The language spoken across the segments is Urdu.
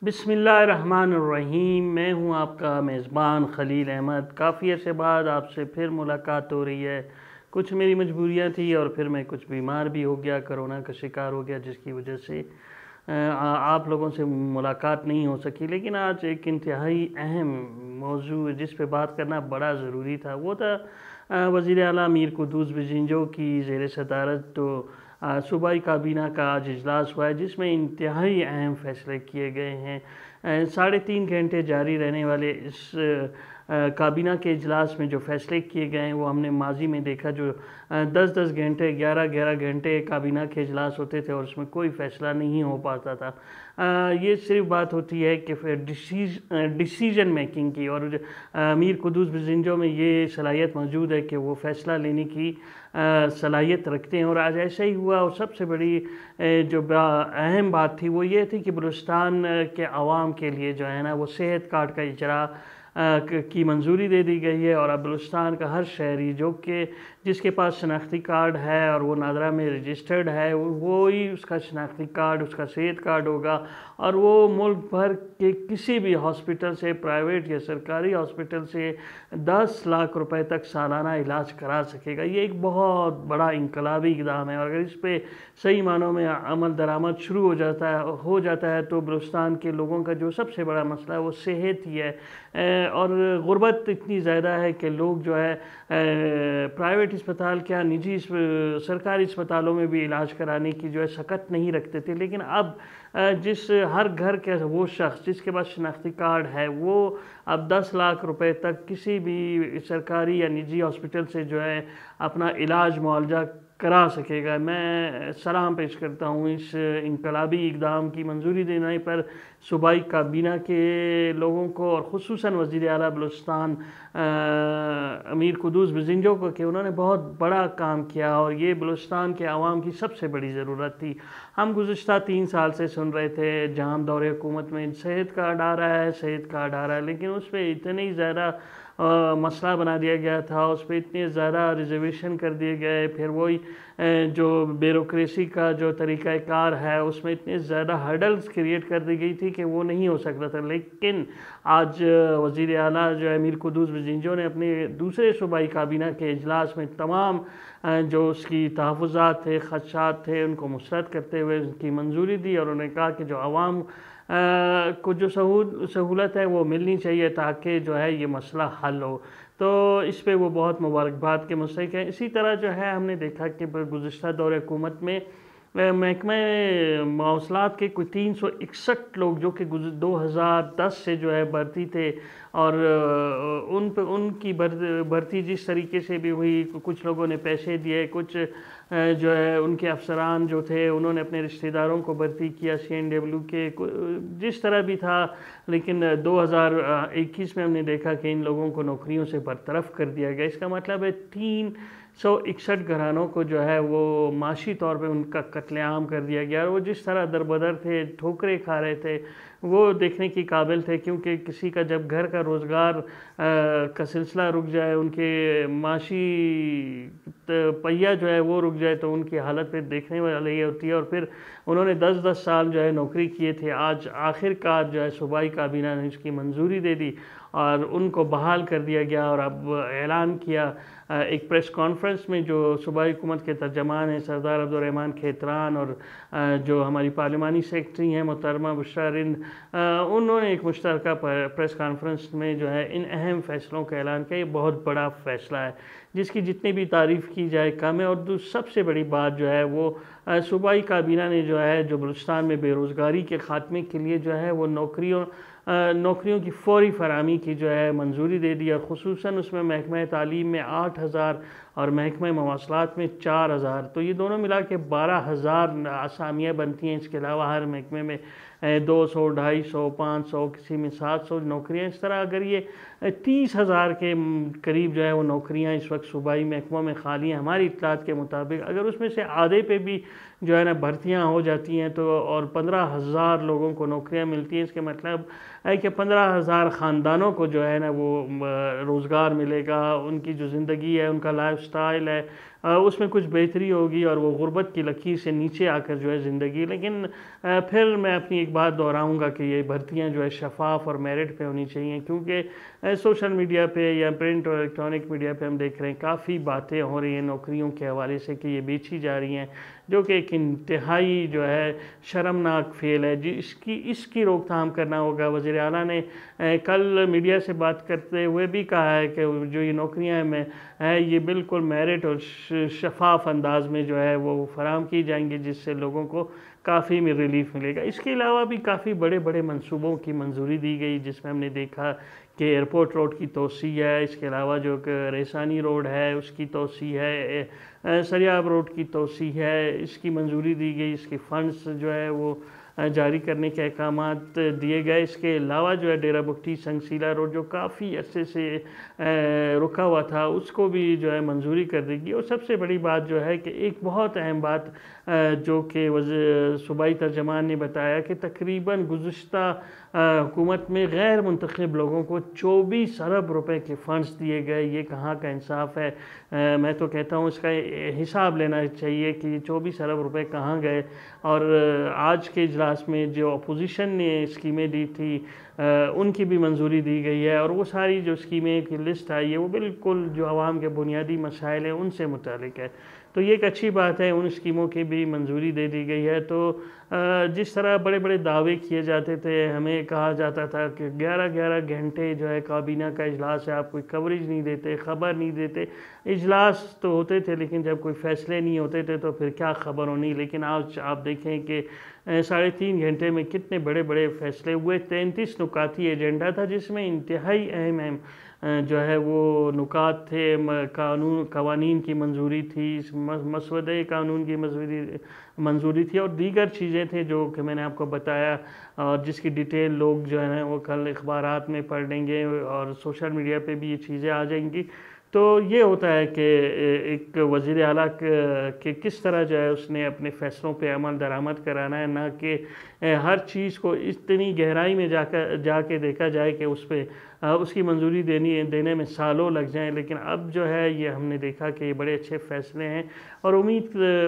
بسم اللہ الرحمن الرحیم۔ میں ہوں آپ کا میزبان خلیل احمد۔ کافی عرصے بعد آپ سے پھر ملاقات ہو رہی ہے۔ کچھ میری مجبوریاں تھیں اور پھر میں کچھ بیمار بھی ہو گیا، کرونا کا شکار ہو گیا، جس کی وجہ سے آپ لوگوں سے ملاقات نہیں ہو سکی۔ لیکن آج ایک انتہائی اہم موضوع جس پہ بات کرنا بڑا ضروری تھا، وہ تھا وزیر اعلیٰ امیر قدوس بزنجو کی زیر صدارت تو صوبائی کابینہ کا آج اجلاس ہوا ہے، جس میں انتہائی اہم فیصلے کیے گئے ہیں۔ 3.5 گھنٹے جاری رہنے والے اس کابینہ کے اجلاس میں جو فیصلے کیے گئے ہیں وہ ہم نے ماضی میں دیکھا، جو 10 گھنٹے 11 گھنٹے کابینہ کے اجلاس ہوتے تھے اور اس میں کوئی فیصلہ نہیں ہو پاتا تھا۔ یہ صرف بات ہوتی ہے کہ ڈیسیژن میکنگ کی، اور امیر قدوس بزنجو میں یہ صلاحیت موجود ہے کہ وہ فیصلہ لینے کی صلاحیت رکھتے ہیں، اور آج ایسا ہی ہوا۔ اور سب سے بڑی جو اہم بات تھی وہ یہ تھی کہ بلوچستان کے عوام کے لیے جو ہے نا وہ صحت کارڈ کا اجرا کی منظوری دے دی گئی ہے، اور اب بلوچستان کا ہر شہری جس کے پاس شناختی کارڈ ہے اور وہ نادرہ میں رجسٹرڈ ہے، وہی اس کا شناختی کارڈ، اس کا صحت کارڈ ہوگا، اور وہ ملک بھر کے کسی بھی ہاسپٹل سے، پرائیویٹ یا سرکاری ہاسپٹل سے 10 لاکھ روپے تک سالانہ علاج کرا سکے گا۔ یہ ایک بہت بڑا انقلابی اقدام ہے، اور اگر اس پہ صحیح معنوں میں عمل درآمد شروع ہو جاتا ہے تو بلوچستان کے لوگوں کا جو سب سے بڑا مسئلہ ہے وہ صحت ہی ہے۔ اور غربت اتنی زیادہ ہے کہ لوگ جو ہے پرائیویٹ اسپتال کیا نجی سرکاری اسپتالوں میں بھی علاج کرانے کی جو ہے سکت نہیں رکھتے تھے، لیکن اب جس ہر گھر کے وہ شخص جس کے پاس شناختی کارڈ ہے وہ اب 10 لاکھ روپے تک کسی بھی سرکاری یا نجی ہاسپٹل سے جو ہے اپنا علاج معالجہ کرا سکے گا۔ میں سلام پیش کرتا ہوں اس انقلابی اقدام کی منظوری دینے پر صوبائی کابینہ کے لوگوں کو، اور خصوصاً وزیر اعلیٰ بلوچستان امیر قدوس بزنجو کو، کہ انہوں نے بہت بڑا کام کیا، اور یہ بلوچستان کے عوام کی سب سے بڑی ضرورت تھی۔ ہم گزشتہ 3 سال سے سن رہے تھے جہاں دور حکومت میں صحت کارڈ آ رہا ہے، صحت کارڈ آ رہا ہے، لیکن اس پہ اتنی زیادہ مسئلہ بنا دیا گیا تھا، اس پہ اتنے زیادہ ریزرویشن کر دیے گئے، پھر وہی جو بیوروکریسی کا جو طریقہ کار ہے اس میں اتنے زیادہ ہرڈلز کریٹ کر دی گئی تھی کہ وہ نہیں ہو سکتا تھا۔ لیکن آج وزیر اعلیٰ جو امیر قدوس بزنجو نے اپنے دوسرے صوبائی کابینہ کے اجلاس میں تمام جو اس کی تحفظات تھے، خدشات تھے، ان کو مسترد کرتے ہوئے ان کی منظوری دی، اور انہوں نے کہا کہ جو عوام کو جو سہولت ہے وہ ملنی چاہیے تاکہ جو ہے یہ مسئلہ حل ہو۔ تو اس پہ وہ بہت مبارکباد کے مستحق ہیں۔ اسی طرح جو ہے ہم نے دیکھا کہ گزشتہ دور حکومت میں محکمہ مواصلات کے کوئی 361 لوگ جو کہ 2010 سے جو ہے بھرتی تھے، اور ان کی بھرتی جس طریقے سے بھی ہوئی، کچھ لوگوں نے پیسے دیے، کچھ جو ہے ان کے افسران جو تھے انہوں نے اپنے رشتہ داروں کو بھرتی کیا، CNW کے جس طرح بھی تھا، لیکن 2021 میں ہم نے دیکھا کہ ان لوگوں کو نوکریوں سے برطرف کر دیا گیا۔ اس کا مطلب ہے 361 گھرانوں کو جو ہے وہ معاشی طور پہ ان کا قتل عام کر دیا گیا، اور وہ جس طرح دربدر تھے، ٹھوکریں کھا رہے تھے، وہ دیکھنے کی قابل تھے، کیونکہ کسی کا جب گھر کا روزگار کا سلسلہ رک جائے، ان کے معاشی پہیہ جو ہے وہ رک جائے تو ان کی حالت پہ دیکھنے والی یہ ہوتی ہے۔ اور پھر انہوں نے 10 سال جو ہے نوکری کیے تھے، آج آخر کار جو ہے صوبائی کابینہ نے اس کی منظوری دے دی اور ان کو بحال کر دیا گیا، اور اب اعلان کیا ایک پریس کانفرنس میں جو صوبائی حکومت کے ترجمان ہیں سردار عبدالرحمن کھیتران، اور جو ہماری پارلیمانی سیکرٹری ہیں محترمہ بشرا رند، انہوں نے ایک مشترکہ پریس کانفرنس میں جو ہے ان اہم فیصلوں کا اعلان کیا۔ یہ بہت بڑا فیصلہ ہے جس کی جتنی بھی تعریف کی جائے کم ہے، اور سب سے بڑی بات جو ہے وہ صوبائی کابینہ نے جو ہے جو بلوچستان میں بے روزگاری کے خاتمے کے لیے جو ہے وہ نوکریوں کی فوری فراہمی کی جو ہے منظوری دے دی، اور خصوصاً اس میں محکمہ تعلیم میں 8,000 اور محکمہ مواصلات میں 4,000، تو یہ دونوں ملا کے 12,000 اسامیاں بنتی ہیں۔ اس کے علاوہ ہر محکمے میں 200، 250، 500، کسی میں 700 نوکریاں۔ اس طرح اگر یہ 30,000 کے قریب جو ہے وہ نوکریاں اس وقت صوبائی محکموں میں خالی ہیں ہماری اطلاعات کے مطابق، اگر اس میں سے آدھے پہ بھی جو ہے نا بھرتیاں ہو جاتی ہیں تو اور 15,000 لوگوں کو نوکریاں ملتی ہیں، اس کے مطلب ہے کہ 15,000 خاندانوں کو جو ہے نا وہ روزگار ملے گا، ان کی جو زندگی ہے، ان کا لائف سٹائل ہے، اس میں کچھ بہتری ہوگی اور وہ غربت کی لکیر سے نیچے آ کر جو ہے زندگی، لیکن پھر میں اپنی ایک بات دہراؤں گا کہ یہ بھرتیاں جو ہے شفاف اور میرٹ پہ ہونی چاہیے، کیونکہ سوشل میڈیا پہ یا پرنٹ اور الیکٹرانک میڈیا پہ ہم دیکھ رہے ہیں کافی باتیں ہو رہی ہیں نوکریوں کے حوالے سے کہ یہ بیچی جا رہی ہیں، جو کہ ایک انتہائی جو ہے شرمناک فعل ہے جی، اس کی روک تھام کرنا ہوگا۔ وزیر اعلیٰ نے کل میڈیا سے بات کرتے ہوئے بھی کہا ہے کہ جو یہ نوکریاں ہیں یہ بالکل میرٹ اور شفاف انداز میں جو ہے وہ فراہم کی جائیں گی، جس سے لوگوں کو کافی ریلیف ملے گا۔ اس کے علاوہ بھی کافی بڑے بڑے منصوبوں کی منظوری دی گئی، جس میں ہم نے دیکھا کہ ایئرپورٹ روڈ کی توسیع ہے، اس کے علاوہ جو کہ ریسانی روڈ ہے اس کی توسیع ہے، سریاب روڈ کی توسیع ہے، اس کی منظوری دی گئی، اس کی فنڈز جو ہے وہ جاری کرنے کے احکامات دیے گئے۔ اس کے علاوہ جو ہے ڈیرہ بگٹی سنگسیلا روڈ جو کافی عرصے سے رکا ہوا تھا، اس کو بھی جو ہے منظوری کر دی گئی۔ اور سب سے بڑی بات جو ہے کہ ایک بہت اہم بات جو کہ صوبائی ترجمان نے بتایا کہ تقریباً گزشتہ حکومت میں غیر منتخب لوگوں کو 24 ارب روپے کے فنڈز دیے گئے۔ یہ کہاں کا انصاف ہے؟ میں تو کہتا ہوں اس کا حساب لینا چاہیے کہ یہ 24 ارب روپے کہاں گئے۔ اور آج کے اجلاس میں جو اپوزیشن نے اسکیمیں دی تھی ان کی بھی منظوری دی گئی ہے، اور وہ ساری جو اسکیمیں کی لسٹ آئی ہے وہ بالکل جو عوام کے بنیادی مسائل ہیں ان سے متعلق ہے، تو یہ ایک اچھی بات ہے۔ ان اسکیموں کی بھی منظوری دے دی گئی ہے۔ تو جس طرح بڑے بڑے دعوے کیے جاتے تھے، ہمیں کہا جاتا تھا کہ 11 گھنٹے جو ہے کابینہ کا اجلاس ہے، آپ کوئی کوریج نہیں دیتے، خبر نہیں دیتے۔ اجلاس تو ہوتے تھے لیکن جب کوئی فیصلے نہیں ہوتے تھے تو پھر کیا خبر ہونی۔ لیکن آج آپ دیکھیں کہ 3.5 گھنٹے میں کتنے بڑے بڑے فیصلے ہوئے۔ 33 نکاتی ایجنڈا تھا جس میں انتہائی اہم جو ہے وہ نکات تھے۔ قوانین کی منظوری تھی، مسودہ قانون کی منظوری تھی، اور دیگر چیزیں تھیں جو کہ میں نے آپ کو بتایا، اور جس کی ڈیٹیل لوگ جو ہے وہ کل اخبارات میں پڑھ لیں گے اور سوشل میڈیا پہ بھی یہ چیزیں آ جائیں گی۔ تو یہ ہوتا ہے کہ ایک وزیر اعلیٰ کہ کس طرح جو ہے اس نے اپنے فیصلوں پہ عمل درآمد کرانا ہے، نہ کہ ہر چیز کو اتنی گہرائی میں جا کے دیکھا جائے کہ اس پہ اس کی منظوری دینے میں سالوں لگ جائیں۔ لیکن اب جو ہے یہ ہم نے دیکھا کہ یہ بڑے اچھے فیصلے ہیں، اور مجھے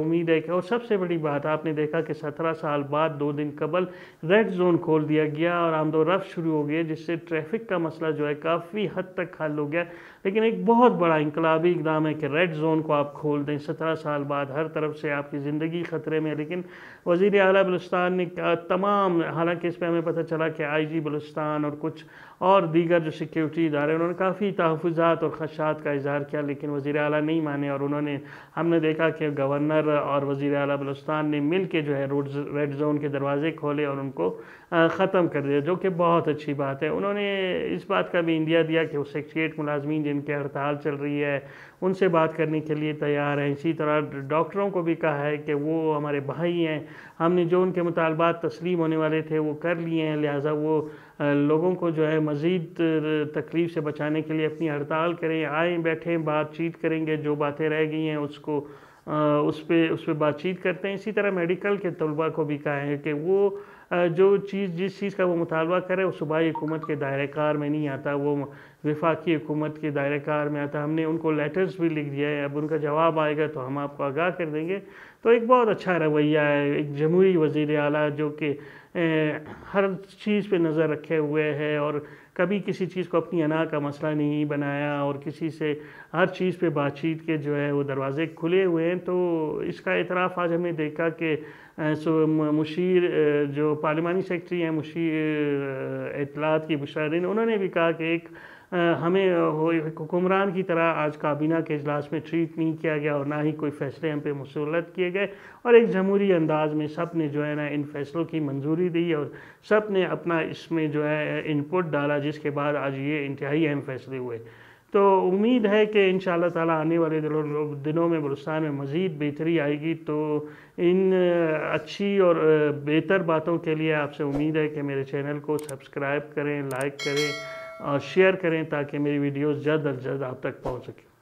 امید ہے کہ، اور سب سے بڑی بات آپ نے دیکھا کہ 17 سال بعد 2 دن قبل ریڈ زون کھول دیا گیا اور آمد و رفت شروع ہو گئے، جس سے ٹریفک کا مسئلہ جو ہے کافی حد تک حل ہو گیا۔ لیکن ایک بہت بڑا انقلابی اقدام ہے کہ ریڈ زون کو آپ کھول دیں 17 سال بعد، ہر طرف سے آپ کی زندگی خطرے میں۔ لیکن وزیر اعلیٰ بلوچستان نے تمام، حالانکہ اس پہ ہمیں پتہ چلا کہ آئی جی بلوچستان اور کچھ اور دیگر جو سیکیورٹی ادارے انہوں نے کافی تحفظات اور خدشات کا اظہار کیا، لیکن وزیر اعلیٰ نہیں مانے، اور ہم نے دیکھا کہ گورنر اور وزیر اعلیٰ بلوچستان نے مل کے جو ہے ریڈ زون کے دروازے کھولے اور ان کو ختم کر دیا، جو کہ بہت اچھی بات ہے۔ انہوں نے اس بات کا بھی اندیا دیا کہ وہ سیکریٹریٹ ملازمین جن کی ہڑتال چل رہی ہے ان سے بات کرنے کے لیے تیار ہیں۔ اسی طرح ڈاکٹروں کو بھی کہا ہے کہ وہ ہمارے بھائی ہیں، ہم نے جو ان کے مطالبات تسلیم ہونے والے تھے وہ کر لیے ہیں، لہٰذا وہ لوگوں کو جو ہے مزید تکلیف سے بچانے کے لیے اپنی ہڑتال کریں، آئیں بیٹھیں بات چیت کریں گے، جو باتیں رہ گئی ہیں اس پہ بات چیت کرتے ہیں۔ اسی طرح میڈیکل کے طلباء کو بھی کہا ہے کہ وہ جس چیز کا وہ مطالبہ کرے وہ صوبائی حکومت کے دائرہ کار میں نہیں آتا، وہ وفاقی حکومت کے دائرہ کار میں آتا۔ ہم نے ان کو لیٹرز بھی لکھ دیا ہے، اب ان کا جواب آئے گا تو ہم آپ کو آگاہ کر دیں گے۔ تو ایک بہت اچھا رویہ ہے ایک جمہوری وزیر اعلیٰ جو کہ ہر چیز پہ نظر رکھے ہوئے ہے، اور کبھی کسی چیز کو اپنی انا کا مسئلہ نہیں بنایا، اور کسی سے ہر چیز پہ بات چیت کے جو ہے وہ دروازے کھلے ہوئے ہیں۔ تو اس کا اعتراف آج ہم نے دیکھا کہ مشیر جو پارلیمانی سیکرٹری ہیں، مشیر اطلاعات کی بشارین، انہوں نے بھی کہا کہ ہمیں حکمران کی طرح آج کابینہ کے اجلاس میں ٹریٹ نہیں کیا گیا، اور نہ ہی کوئی فیصلے ہم پہ مسلط کیے گئے، اور ایک جمہوری انداز میں سب نے جو ہے نا ان فیصلوں کی منظوری دی، اور سب نے اپنا اس میں جو ہے انپٹ ڈالا، جس کے بعد آج یہ انتہائی اہم فیصلے ہوئے۔ تو امید ہے کہ انشاءاللہ تعالیٰ آنے والے دنوں میں بلوچستان میں مزید بہتری آئے گی۔ تو ان اچھی اور بہتر باتوں کے لیے آپ سے امید ہے کہ میرے چینل کو سبسکرائب کریں، لائک کریں اور شیئر کریں، تاکہ میری ویڈیوز جلد از جلد آپ تک پہنچ سکیں۔